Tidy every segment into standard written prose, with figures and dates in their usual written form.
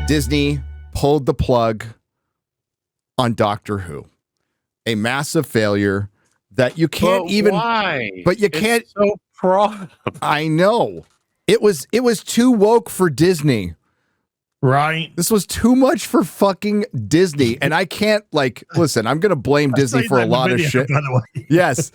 Disney pulled the plug on Doctor Who. A massive failure that you can't why? But you can't. It's so proud. I know. It was too woke for Disney. Right. This was too much for fucking Disney. And I can't, listen, I'm going to blame Disney for a lot of shit. By the way. Yes.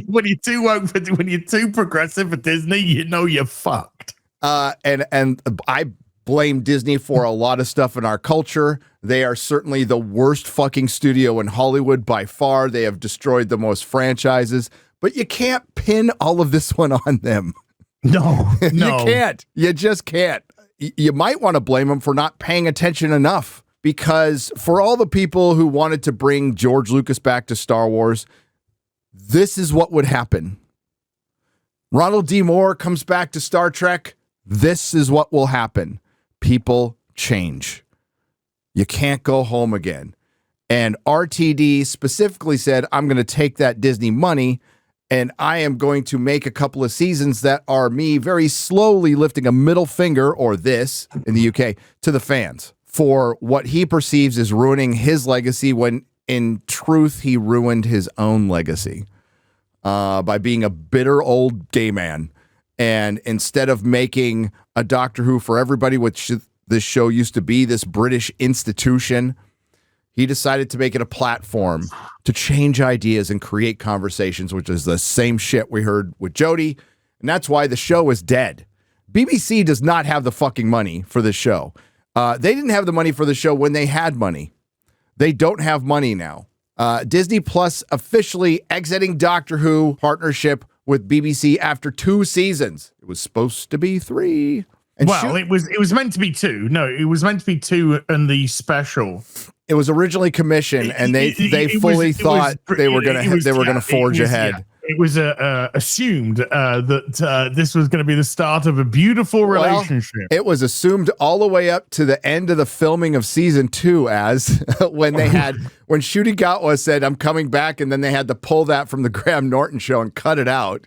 When you're too woke when you're too progressive for Disney, you know you're fucked. And I blame Disney for a lot of stuff in our culture. They are certainly the worst fucking studio in Hollywood by far. They have destroyed the most franchises, but you can't pin all of this one on them. No. You can't. You just can't. You might want to blame them for not paying attention enough, because for all the people who wanted to bring George Lucas back to Star Wars, this is what would happen. Ronald D. Moore comes back to Star Trek. This is what will happen. People change. You can't go home again. And RTD specifically said, I'm going to take that Disney money and I am going to make a couple of seasons that are me very slowly lifting a middle finger, or this in the UK, to the fans for what he perceives is ruining his legacy, when in truth, he ruined his own legacy by being a bitter old gay man. And instead of making a Doctor Who for everybody, which this show used to be, this British institution, he decided to make it a platform to change ideas and create conversations, which is the same shit we heard with Jodie. And that's why the show is dead. BBC does not have the fucking money for this show. They didn't have the money for the show when they had money. They don't have money now. Disney Plus officially exiting Doctor Who partnership with BBC after 2 seasons. It was supposed to be 3. And it was meant to be 2. No, it was meant to be 2 and the special. It was originally commissioned, and they fully thought they were gonna forge ahead. Yeah. It was assumed that this was going to be the start of a beautiful relationship. It was assumed all the way up to the end of the filming of season 2, as when Ncuti Gatwa said, "I'm coming back," and then they had to pull that from the Graham Norton show and cut it out.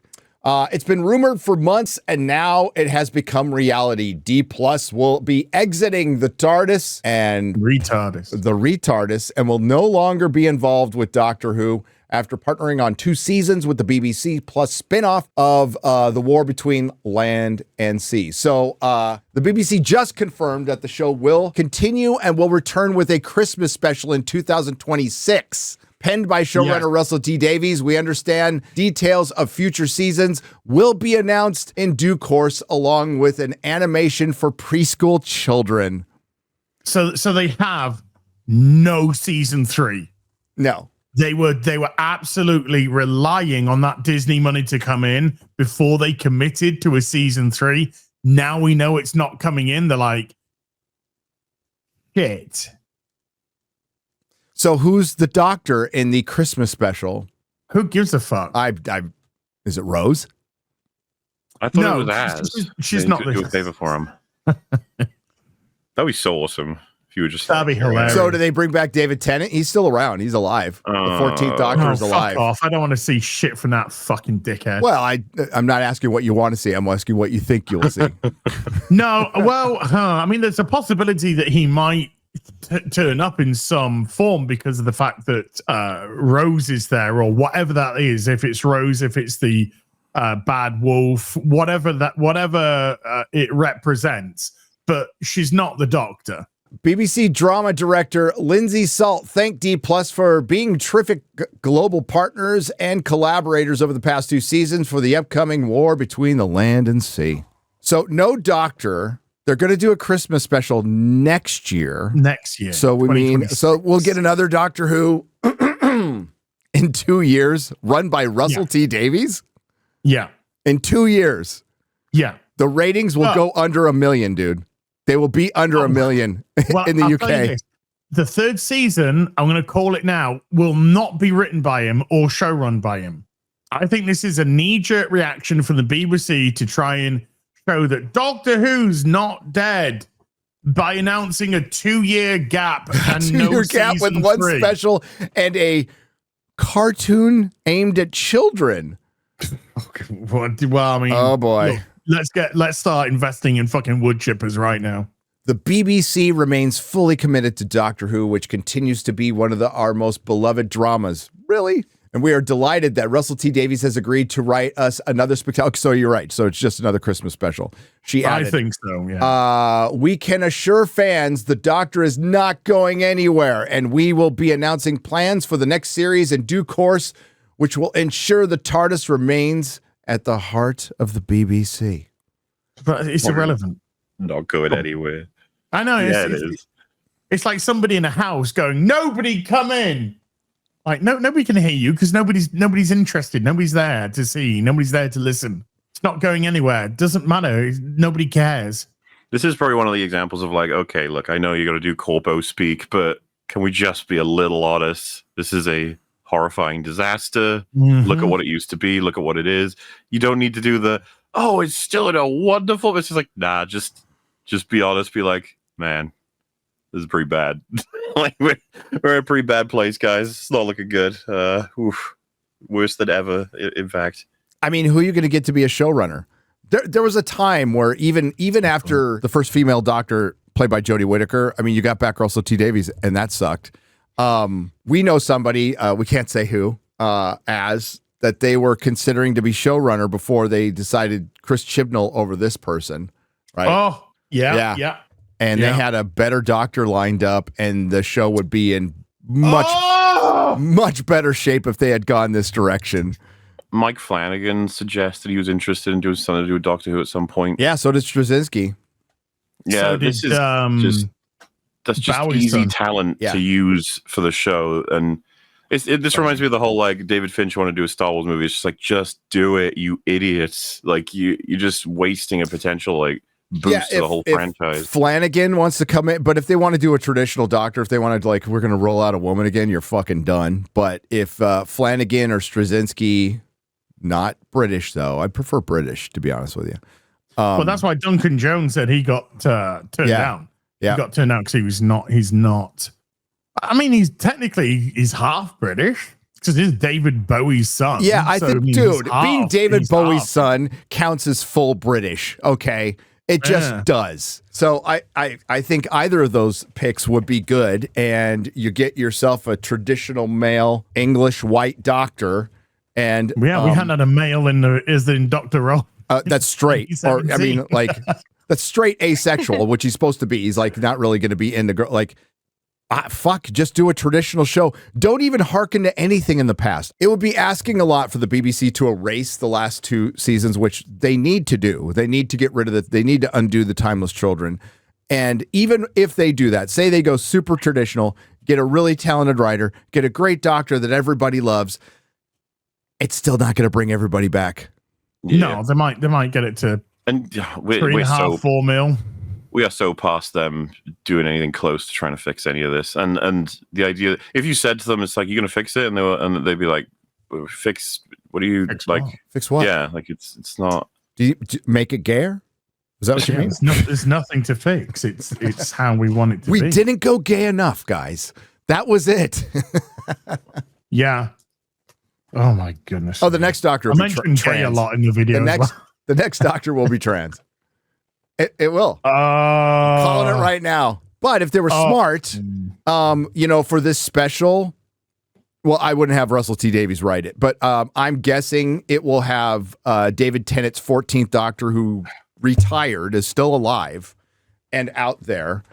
It's been rumored for months, and now it has become reality. D Plus will be exiting the TARDIS and retardis, and will no longer be involved with Doctor Who after partnering on 2 seasons with the BBC Plus spin-off of The War Between Land and Sea. So the BBC just confirmed that the show will continue and will return with a Christmas special in 2026. Penned by showrunner Russell T Davies. We understand details of future seasons will be announced in due course, along with an animation for preschool children. So they have no season 3. No. They were absolutely relying on that Disney money to come in before they committed to a season 3. Now we know it's not coming in. They're like, shit. So who's the Doctor in the Christmas special? Who gives a fuck? Is it Rose? I thought it was Az. She's not. Do a favor for him. That'd be so awesome if you were just. That'd be hilarious. So do they bring back David Tennant? He's still around. He's alive. The 14th Doctor is alive. Fuck off. I don't want to see shit from that fucking dickhead. Well, I'm not asking what you want to see. I'm asking what you think you'll see. No. Well, I mean, there's a possibility that he might turn up in some form because of the fact that Rose is there, or whatever that is. If it's Rose, if it's the bad wolf, whatever it represents, but she's not the Doctor. BBC drama director Lindsay Salt thanked D Plus for being terrific global partners and collaborators over the past 2 seasons for the upcoming War Between the Land and Sea. So no Doctor. They're going to do a Christmas special next year. So we'll get another Doctor Who in 2 years, run by Russell T Davies. Yeah. In 2 years. Yeah. The ratings will go under 1 million, dude. They will be under 1 million in the UK. The 3rd season, I'm going to call it now, will not be written by him or showrun by him. I think this is a knee-jerk reaction from the BBC to try and show that Doctor Who's not dead by announcing a 2-year gap and 2-year gap with 1 special and a cartoon aimed at children. Okay, well, I mean, oh boy, look, let's start investing in fucking wood chippers right now. The BBC remains fully committed to Doctor Who, which continues to be one of our most beloved dramas. Really? And we are delighted that Russell T Davies has agreed to write us another spectacular. So you're right. So it's just another Christmas special. She added, I think so, yeah. We can assure fans the Doctor is not going anywhere, and we will be announcing plans for the next series in due course, which will ensure the TARDIS remains at the heart of the BBC. But it's irrelevant. Not going anywhere. I know. Yeah, it is. It's like somebody in a house going, "Nobody come in." Like, no, nobody can hear you because nobody's interested. Nobody's there to see. Nobody's there to listen. It's not going anywhere. It doesn't matter. Nobody cares. This is probably one of the examples of like, okay, look, I know you got to do corpo speak, but can we just be a little honest? This is a horrifying disaster. Look at what it used to be. Look at what it is. You don't need to do the, oh, it's still in a wonderful. It's just like, nah, just be honest. Be like, man, this is pretty bad. Like we're in a pretty bad place, guys. It's not looking good. Worse than ever, in fact. I mean, who are you going to get to be a showrunner? There was a time where even after the first female Doctor, played by Jodie Whittaker, I mean, you got back Russell T Davies, and that sucked. We know somebody, we can't say who, as that they were considering to be showrunner before they decided Chris Chibnall over this person, right? Oh, yeah. And they had a better Doctor lined up, and the show would be in much better shape if they had gone this direction. Mike Flanagan suggested he was interested in doing something to do with Doctor Who at some point. Yeah, so did Straczynski. Yeah, So this did, is that's just Bowie's easy son. talent to use for the show, and this reminds me of the whole like David Finch want to do a Star Wars movie. It's just like, just do it, you idiots! Like you're just wasting a potential like boost to the whole franchise. Flanagan wants to come in, but if they want to do a traditional Doctor, if they want to like, we're going to roll out a woman again, you're fucking done. But if Flanagan or Straczynski, not British though, I prefer British to be honest with you. Well, that's why Duncan Jones said he got turned down. Yeah, he got turned down because he's not. I mean, he's half British because he's David Bowie's son. Yeah, I think, dude, being David Bowie's half. son counts as full British. Okay. It just does. So I think either of those picks would be good, and you get yourself a traditional male English white Doctor. And we hadn't had a male in Doctor Who. That's straight, or I mean, like that's straight asexual, which he's supposed to be. He's like not really going to be into girl. Like, fuck, just do a traditional show. Don't even hearken to anything in the past. It would be asking a lot for the BBC to erase the last 2 seasons, which they need to do. They need to get rid of it. They need to undo the Timeless Children. And even if they do that, say they go super traditional, get a really talented writer, get a great Doctor that everybody loves, it's still not going to bring everybody back. No, they might get it to and 3.5, 4 mil. We are so past them doing anything close to trying to fix any of this. And the idea, if you said to them, it's like, you're going to fix it, and they'd be like, fix, what do you Fix like? what? Fix what? Yeah, like it's not. Do you make it gayer? Is that what you mean? There's nothing to fix. It's how we want it to be. We didn't go gay enough, guys. That was it. Yeah. Oh my goodness. Oh, the next Doctor I will be mentioned gay trans. a lot in the video. The next Doctor will be trans. It will. Calling it right now. But if they were smart, for this special, well, I wouldn't have Russell T Davies write it, but I'm guessing it will have David Tennant's 14th Doctor, who retired, is still alive and out there,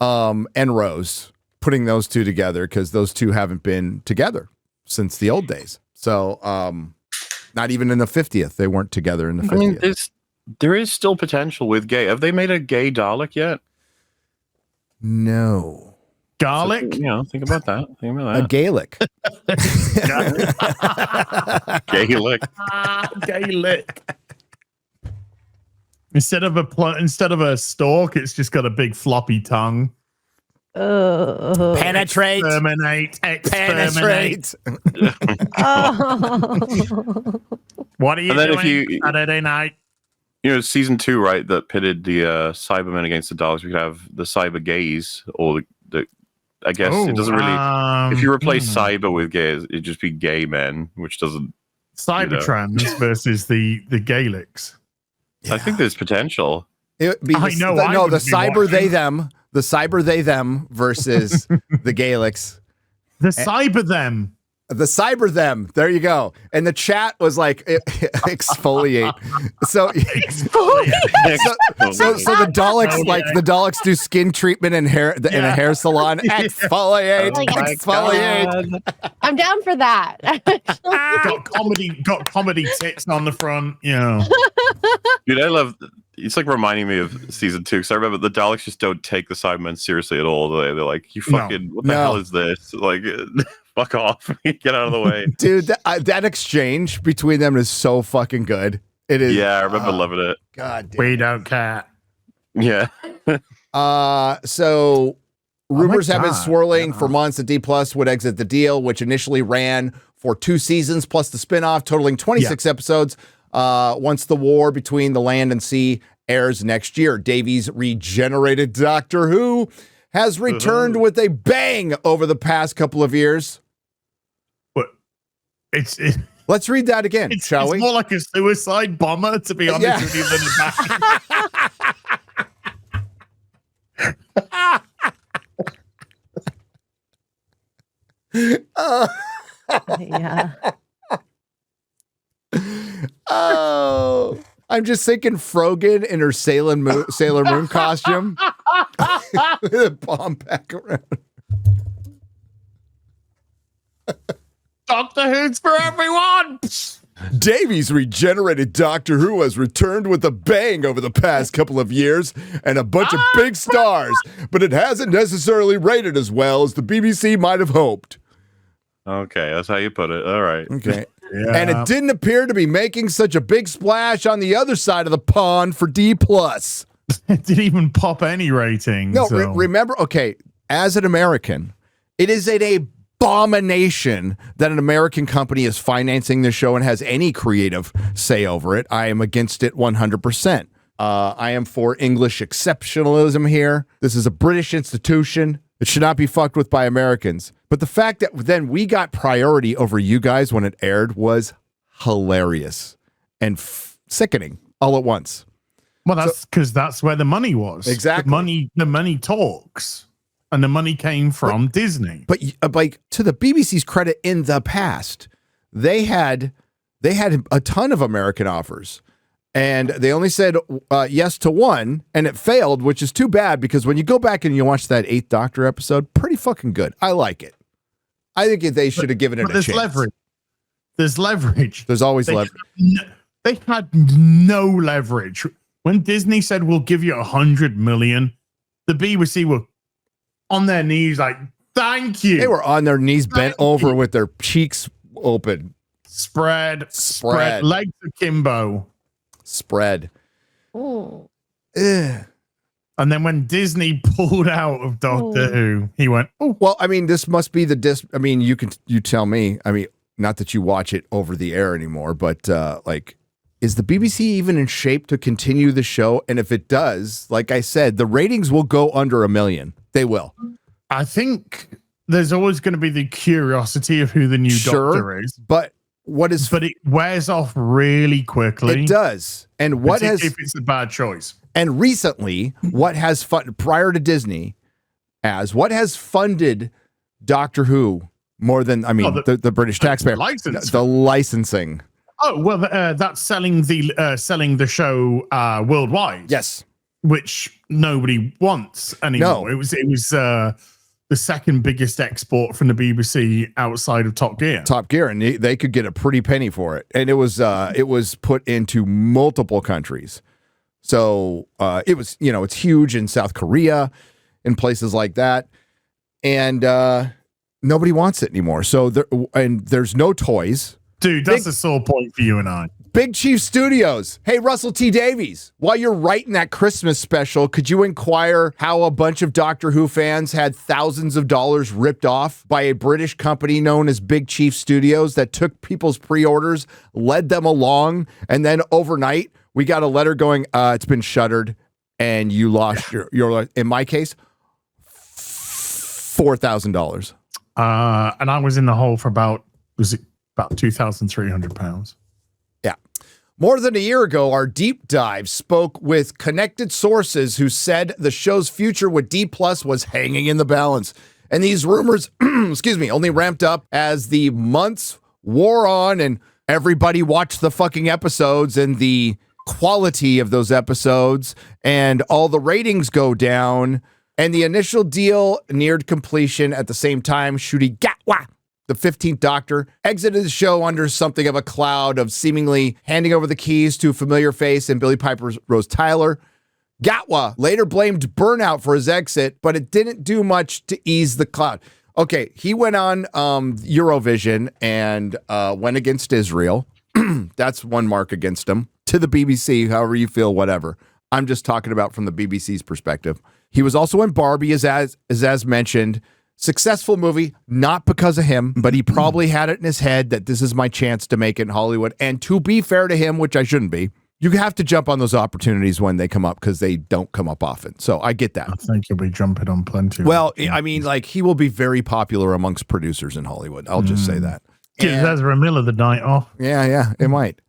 and Rose, putting those two together because those two haven't been together since the old days. So not even in the 50th, they weren't together in the 50th. I mean, there is still potential with gay. Have they made a gay Dalek yet? No. Garlic? So, think about that. A Gaelic. Gaelic. Gaelic. Instead of a stalk, it's just got a big floppy tongue. Penetrate. Exterminate. What are you doing Saturday night? Season 2, right? That pitted the Cybermen against the Daleks. We could have the Cyber Gays, or the I guess it doesn't really. If you replace cyber with gays, it'd just be gay men, which doesn't. Cybertrans versus the Gaelics. Yeah. I think there's potential. It would be I know, I the wouldn't be cyber they watching. them, the cyber they them versus the Gaelics. The cyber them. The cyber them. There you go. And the chat was like exfoliate. So so the Daleks the Daleks do skin treatment and hair in a hair salon. Exfoliate. Oh my Exfoliate. I'm down for that. got comedy tits on the front, you know. Dude, I love. It's like reminding me of season 2 because I remember the Daleks just don't take the Cybermen seriously at all. They're like, "You fucking what the hell is this?" Like, fuck off, get out of the way, dude. That exchange between them is so fucking good. It is. Yeah, I remember loving it. God damn. We don't care. Yeah. So rumors have been God. swirling for months that D Plus would exit the deal, which initially ran for 2 seasons plus the spinoff, totaling 26 episodes. Once the war between the land and sea airs next year, Davies' regenerated Doctor Who has returned with a bang over the past couple of years. But it's Let's read that again, shall we? It's more like a suicide bomber, to be honest with you, than Yeah. Oh, I'm just thinking Frogan in her Sailor Moon costume with a bomb back around. Doctor Who's for everyone. Davies' regenerated Doctor Who has returned with a bang over the past couple of years and a bunch of big stars, but it hasn't necessarily rated as well as the BBC might have hoped. Okay, that's how you put it. All right. Okay. Yeah. And it didn't appear to be making such a big splash on the other side of the pond for D+. It didn't even pop any ratings. No, so. remember, okay, as an American, it is an abomination that an American company is financing this show and has any creative say over it. I am against it 100%. I am for English exceptionalism here. This is a British institution. It should not be fucked with by Americans. But the fact that then we got priority over you guys when it aired was hilarious and sickening all at once. Well, that's because that's where the money was. Exactly. The money talks, and the money came from Disney. But like, to the BBC's credit, in the past, they had a ton of American offers. And they only said yes to one, and it failed, which is too bad because when you go back and you watch that 8th Doctor episode, pretty fucking good. I like it. I think they should have given it a chance. Leverage. There's leverage. There's always leverage. They had no leverage. When Disney said, we'll give you 100 million, the BBC were on their knees like, thank you. They were on their knees bent over with their cheeks open. Spread. Legs akimbo. Spread. Ooh. Ugh. And then when Disney pulled out of Doctor Who, he went, oh. Well, I mean, this must be I mean, you tell me. I mean, not that you watch it over the air anymore, but like, is the BBC even in shape to continue the show? And if it does, like I said, the ratings will go under 1 million. They will. I think there's always going to be the curiosity of who the new Doctor is. But it wears off really quickly. It does. And if it's a bad choice. And recently, prior to Disney, what has funded Doctor Who more than, I mean, the British taxpayer? The licensing. Oh, well, that's selling the show worldwide. Yes. Which nobody wants anymore. No. It was the second biggest export from the BBC outside of Top Gear. Top Gear, and they could get a pretty penny for it. And it was put into multiple countries. So it was, it's huge in South Korea and places like that. And nobody wants it anymore. So there's no toys. Dude, that's a sore point for you and I. Big Chief Studios. Hey, Russell T. Davies, while you're writing that Christmas special, could you inquire how a bunch of Doctor Who fans had thousands of dollars ripped off by a British company known as Big Chief Studios that took people's pre-orders, led them along, and then overnight we got a letter going, it's been shuttered, and you lost your in my case, $4,000. And I was in the hole for about £2,300. Yeah. More than a year ago, our deep dive spoke with connected sources who said the show's future with D+ was hanging in the balance. And these rumors, only ramped up as the months wore on and everybody watched the fucking episodes and the quality of those episodes and all the ratings go down. And the initial deal neared completion at the same time. Ncuti Gatwa, the 15th Doctor, exited the show under something of a cloud of seemingly handing over the keys to a familiar face and Billie Piper Rose Tyler. Gatwa later blamed burnout for his exit, but it didn't do much to ease the cloud. Okay, he went on Eurovision and went against Israel. That's one mark against him. To the BBC, however you feel, whatever. I'm just talking about from the BBC's perspective. He was also in Barbie, as mentioned. Successful movie, not because of him, but he probably had it in his head that this is my chance to make it in Hollywood. And to be fair to him, which I shouldn't be, you have to jump on those opportunities when they come up because they don't come up often. So I get that. I think he'll be jumping on plenty. Well, I mean, like, he will be very popular amongst producers in Hollywood. I'll just say that. Gives Ezra Miller the night off. Yeah, it might.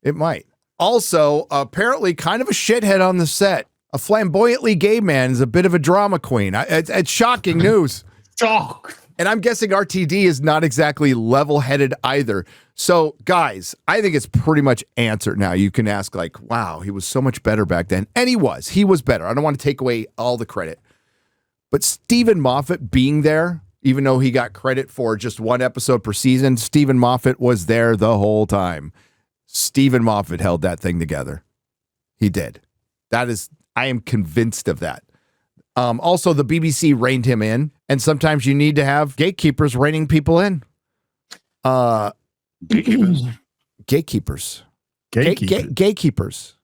It might. Also, apparently kind of a shithead on the set. A flamboyantly gay man is a bit of a drama queen. It's shocking news. Shock. And I'm guessing RTD is not exactly level-headed either. So, guys, I think it's pretty much answered now. You can ask, like, wow, he was so much better back then. And he was better. I don't want to take away all the credit. But Stephen Moffat being there, even though he got credit for just one episode per season, Stephen Moffat was there the whole time. Stephen Moffat held that thing together. He did. I am convinced of that. Also, the BBC reined him in, and sometimes you need to have gatekeepers reining people in. Gatekeepers. Gatekeepers.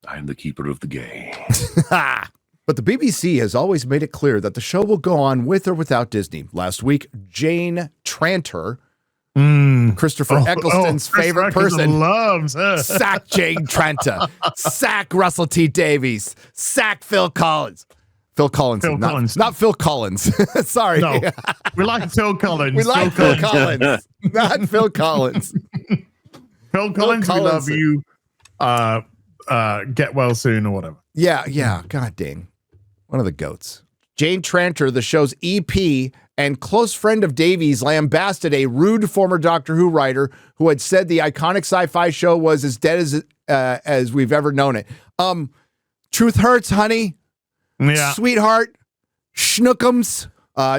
I am the keeper of the gay. But the BBC has always made it clear that the show will go on with or without Disney. Last week, Jane Tranter, Christopher Eccleston's favorite person, loves her. Sack Jane Tranter, sack Russell T. Davies, sack Phil Collins. Phil Collins. Not Phil Collins. Sorry. No, we like Phil Collins. We like Phil Collins. Not Phil Collins. Phil Collins, we love you. Get well soon or whatever. Yeah. God dang. One of the goats. Jane Tranter, the show's EP and close friend of Davies, lambasted a rude former Doctor Who writer who had said the iconic sci-fi show was as dead as we've ever known it. Truth hurts, honey. Yeah. Sweetheart. Schnookums.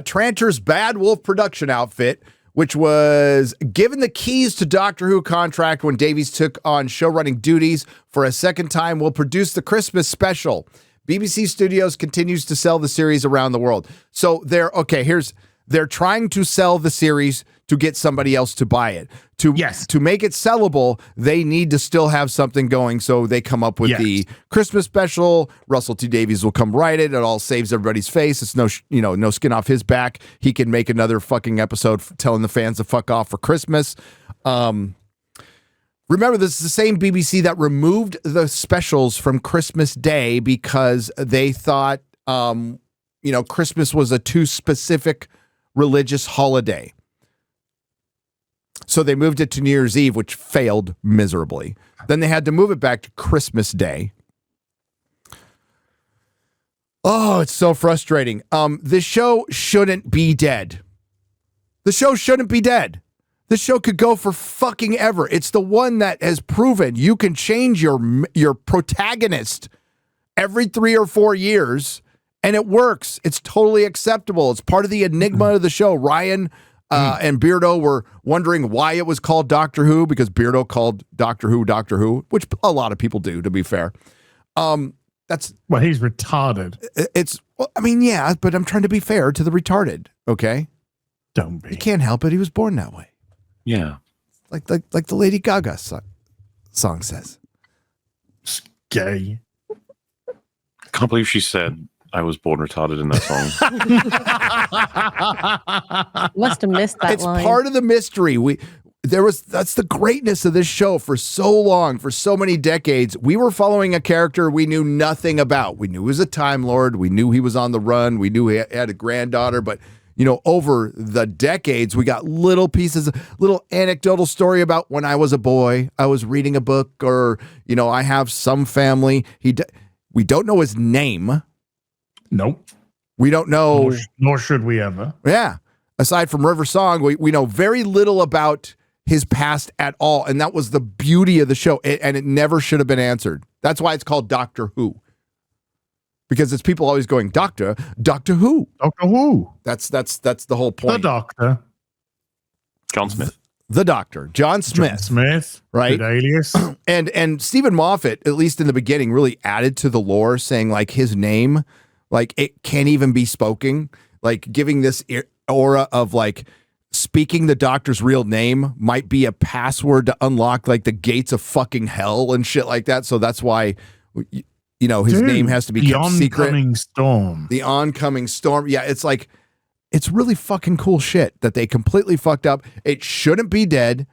Tranter's Bad Wolf production outfit, which was given the keys to Doctor Who contract when Davies took on showrunning duties for a second time, will produce the Christmas special. BBC Studios continues to sell the series around the world. So they're trying to sell the series to get somebody else to buy it. To make it sellable, they need to still have something going. So they come up with the Christmas special. Russell T. Davies will come write it. It all saves everybody's face. It's no skin off his back. He can make another fucking episode telling the fans to fuck off for Christmas. Remember, this is the same BBC that removed the specials from Christmas Day because they thought, Christmas was a too specific religious holiday. So they moved it to New Year's Eve, which failed miserably. Then they had to move it back to Christmas Day. Oh, it's so frustrating. This show shouldn't be dead. The show shouldn't be dead. This show could go for fucking ever. It's the one that has proven you can change your protagonist every 3 or 4 years, and it works. It's totally acceptable. It's part of the enigma of the show. Ryan and Beardo were wondering why it was called Doctor Who, because Beardo called Doctor Who, which a lot of people do, to be fair. He's retarded. But I'm trying to be fair to the retarded, okay? Don't be. You can't help it. He was born that way. Yeah. Like the Lady Gaga song says. It's gay. I can't believe she said I was born retarded in that song. Must have missed that line. It's part of the mystery. That's the greatness of this show. For so long, for so many decades, we were following a character we knew nothing about. We knew he was a Time Lord. We knew he was on the run. We knew he had a granddaughter, but over the decades, we got little pieces, little anecdotal story about when I was a boy, I was reading a book, or, I have some family. We don't know his name. Nope. We don't know. Nor should we ever. Yeah. Aside from River Song, we know very little about his past at all. And that was the beauty of the show. And it never should have been answered. That's why it's called Doctor Who. Because it's people always going, Doctor Who. Doctor Who. That's the whole point. The Doctor. John Smith. The Doctor. John Smith. John Smith. Right? Good alias. And Stephen Moffat, at least in the beginning, really added to the lore, saying like his name, like it can't even be spoken, like giving this aura of like speaking the Doctor's real name might be a password to unlock like the gates of fucking hell and shit like that. So that's why, his name has to be kept secret. The oncoming storm. The oncoming storm. Yeah, it's like, it's really fucking cool shit that they completely fucked up. It shouldn't be dead.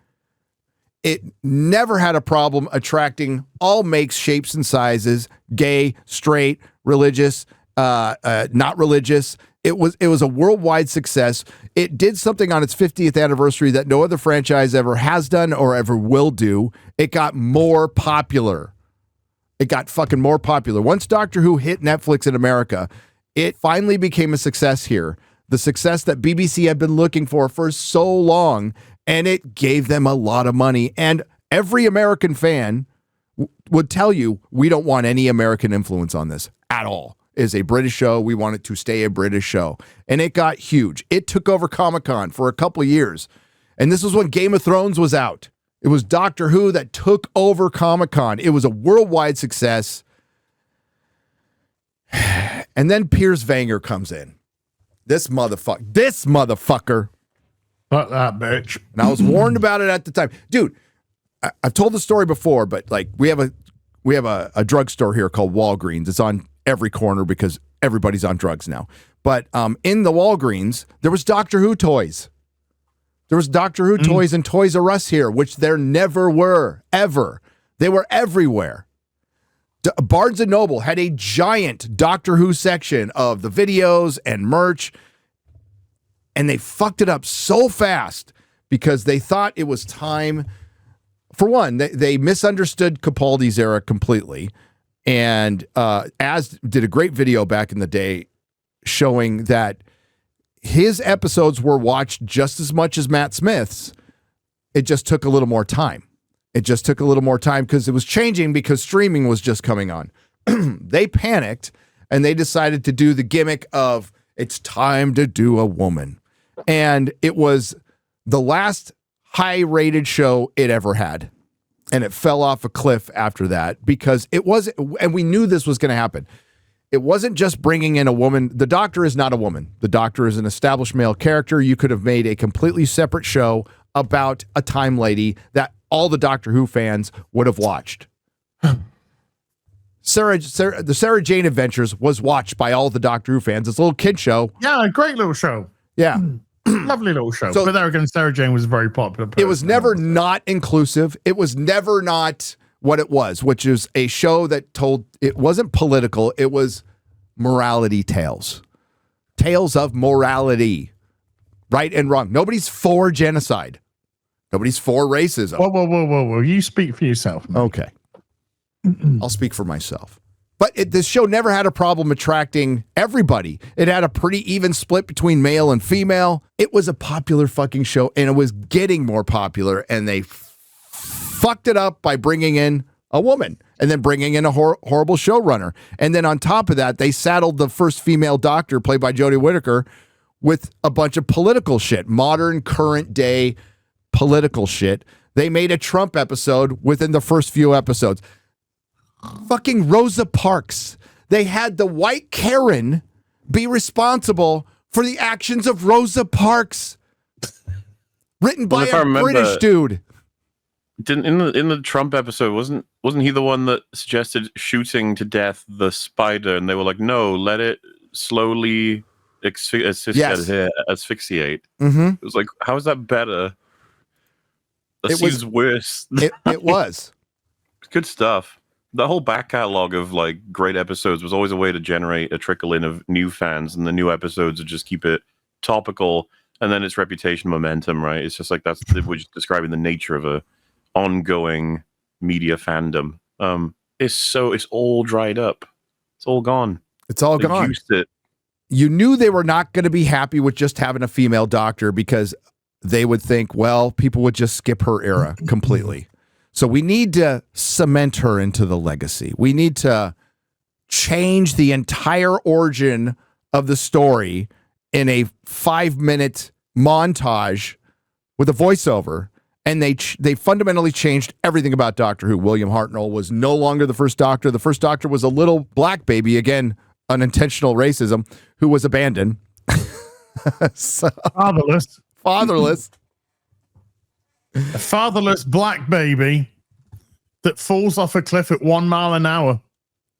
It never had a problem attracting all makes, shapes, and sizes, gay, straight, religious, not religious. It was a worldwide success. It did something on its 50th anniversary that no other franchise ever has done or ever will do. It got more popular. It got fucking more popular. Once Doctor Who hit Netflix in America, it finally became a success here. The success that BBC had been looking for so long, and it gave them a lot of money. And every American fan would tell you, we don't want any American influence on this at all. It is a British show. We want it to stay a British show. And it got huge. It took over Comic-Con for a couple of years. And this was when Game of Thrones was out. It was Doctor Who that took over Comic-Con. It was a worldwide success. And then Piers Wenger comes in. This motherfucker. Fuck that bitch. And I was warned about it at the time. Dude, I've told the story before, but like we have a drugstore here called Walgreens. It's on every corner because everybody's on drugs now. But in the Walgreens, there was Doctor Who toys. There was Doctor Who toys and Toys R Us here, which there never were, ever. They were everywhere. Barnes & Noble had a giant Doctor Who section of the videos and merch, and they fucked it up so fast because they thought it was time. For one, they misunderstood Capaldi's era completely, and Az did a great video back in the day showing that his episodes were watched just as much as Matt Smith's. It just took a little more time. Because it was changing because streaming was just coming on. They panicked and they decided to do the gimmick of it's time to do a woman. And it was the last high-rated show it ever had. And it fell off a cliff after that because it was, and we knew this was going to happen. It wasn't just bringing in a woman. The Doctor is not a woman. The Doctor is an established male character. You could have made a completely separate show about a time lady that all the Doctor Who fans would have watched. The Sarah Jane Adventures was watched by all the Doctor Who fans. It's a little kid show. Yeah, a great little show. Yeah. Lovely little show. So, but there again, Sarah Jane was a very popular person. It was never not inclusive. It was never not what it was, which is a show that it wasn't political. It was morality tales. Tales of morality. Right and wrong. Nobody's for genocide. Nobody's for racism. Whoa. You speak for yourself, man. Okay. I'll speak for myself. But this show never had a problem attracting everybody. It had a pretty even split between male and female. It was a popular fucking show, and it was getting more popular, and they fucked it up by bringing in a woman and then bringing in a horrible showrunner. And then on top of that, they saddled the first female Doctor, played by Jodie Whittaker, with a bunch of political shit, modern, current day political shit. They made a Trump episode within the first few episodes. Fucking Rosa Parks. They had the white Karen be responsible for the actions of Rosa Parks. Written by a British dude. Didn't in the Trump episode wasn't he the one that suggested shooting to death the spider, and they were like, no, let it slowly asphyxiate. Mm-hmm. It was like, how is that better? That seems worse. It was good stuff. The whole back catalog of like great episodes was always a way to generate a trickle in of new fans, and the new episodes would just keep it topical, and then its reputation, momentum, right? It's just like we're just describing the nature of a ongoing media fandom. It's all dried up. It's all gone. It's all gone. Juiced it. You knew they were not going to be happy with just having a female doctor because they would think, well, people would just skip her era completely. So we need to cement her into the legacy. We need to change the entire origin of the story in a 5-minute montage with a voiceover. And they fundamentally changed everything about Doctor Who. William Hartnell was no longer the first Doctor. The first Doctor was a little black baby, again, unintentional racism, who was abandoned. So, fatherless. A fatherless black baby that falls off a cliff at 1 mile an hour.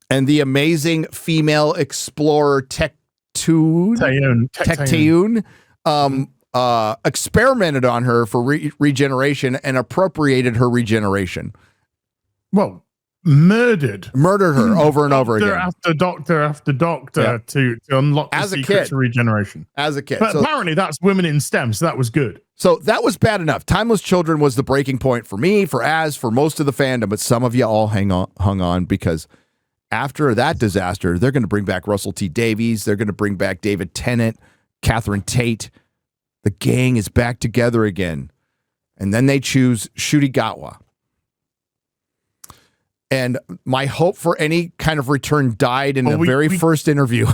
And the amazing female explorer Tecteun experimented on her for regeneration and appropriated her regeneration. Well, murdered her over and over again. Doctor after doctor to unlock the secrets of regeneration. As a kid. But apparently that's women in STEM, so that was good. So that was bad enough. Timeless Children was the breaking point for me, for most of the fandom, but some of you all hung on because after that disaster, they're going to bring back Russell T Davies. They're going to bring back David Tennant, Catherine Tate. The gang is back together again. And then they choose Ncuti Gatwa. And my hope for any kind of return died in the very first interview.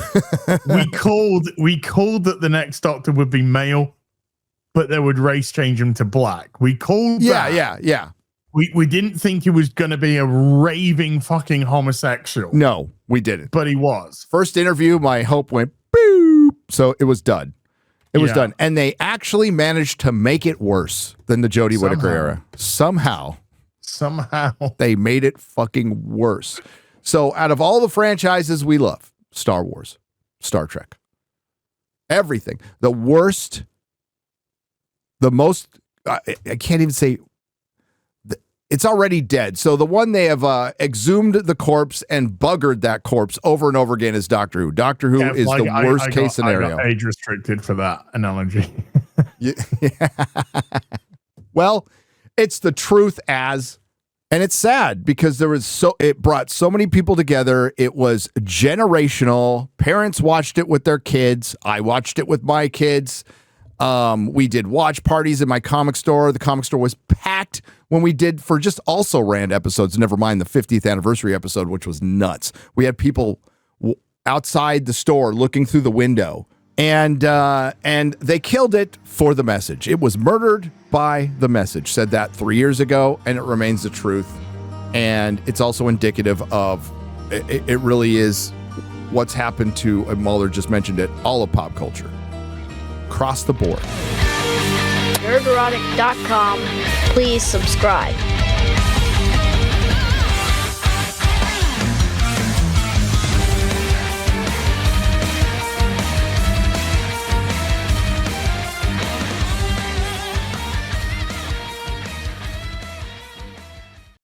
we called that the next Doctor would be male, but they would race change him to black. We called that. Yeah. We didn't think he was going to be a raving fucking homosexual. No, we didn't. But he was. First interview, my hope went boop. So it was done. It was done. And they actually managed to make it worse than the Jodie Whittaker era. Somehow they made it fucking worse. So out of all the franchises we love, Star Wars, Star Trek, everything, the worst, the most, I can't even say, it's already dead. So the one they have exhumed the corpse and buggered that corpse over and over again is Doctor Who. Doctor Who is the worst case scenario. I got age restricted for that analogy. Well, it's the truth and it's sad because it brought so many people together. It was generational. Parents watched it with their kids. I watched it with my kids. We did watch parties in my comic store. The comic store was packed when we did for just also Rand episodes, never mind the 50th anniversary episode, which was nuts. We had people outside the store looking through the window, and they killed it for the message. It was murdered by the message. Said that 3 years ago, and it remains the truth. And it's also indicative of, it really is what's happened to, and Mahler just mentioned it, all of pop culture. Across the board. Nerderotic.com. Please subscribe.